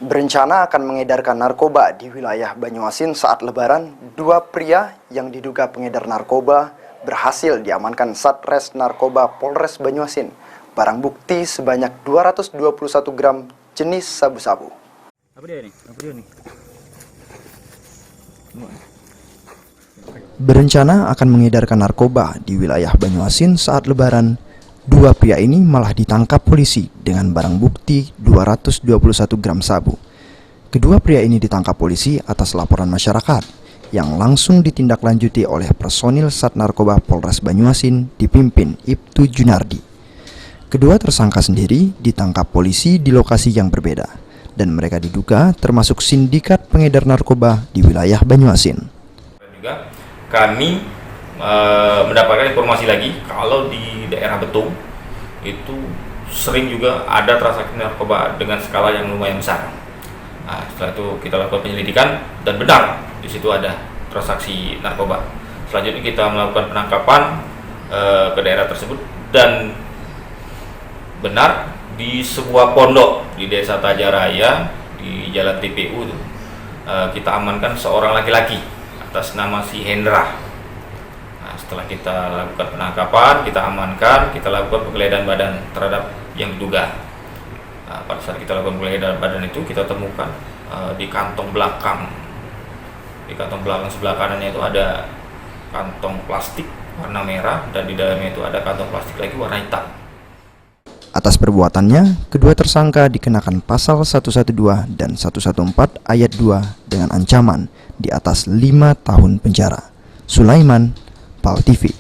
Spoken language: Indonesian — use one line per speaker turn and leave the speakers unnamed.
Berencana akan mengedarkan narkoba di wilayah Banyuasin saat Lebaran, dua pria yang diduga pengedar narkoba berhasil diamankan Satres Narkoba Polres Banyuasin. Barang bukti sebanyak 221 gram jenis sabu-sabu.
Apa dia nih?
Berencana akan mengedarkan narkoba di wilayah Banyuasin saat Lebaran, dua pria ini malah ditangkap polisi dengan barang bukti 221 gram sabu. Kedua pria ini ditangkap polisi atas laporan masyarakat yang langsung ditindaklanjuti oleh personil Sat Narkoba Polres Banyuasin dipimpin Ibtu Junardi. Kedua tersangka sendiri ditangkap polisi di lokasi yang berbeda dan mereka diduga termasuk sindikat pengedar narkoba di wilayah Banyuasin.
Juga kami mendapatkan informasi lagi kalau di daerah Betung itu sering juga ada transaksi narkoba dengan skala yang lumayan besar. Nah, setelah itu kita lakukan penyelidikan dan benar di situ ada transaksi narkoba. Selanjutnya kita melakukan penangkapan ke daerah tersebut dan benar di sebuah pondok di Desa Tajaraya di Jalan TPU itu, kita amankan seorang laki-laki atas nama si Hendra. Nah, setelah kita lakukan penangkapan, kita amankan, kita lakukan penggeledahan badan terhadap yang diduga. Nah, pada saat kita lakukan penggeledahan badan itu kita temukan di kantong belakang sebelah kanannya itu ada kantong plastik warna merah dan di dalamnya itu ada kantong plastik lagi warna hitam.
Atas perbuatannya, kedua tersangka dikenakan pasal 112 dan 114 ayat 2 dengan ancaman di atas 5 tahun penjara. Sulaiman, PAL TV.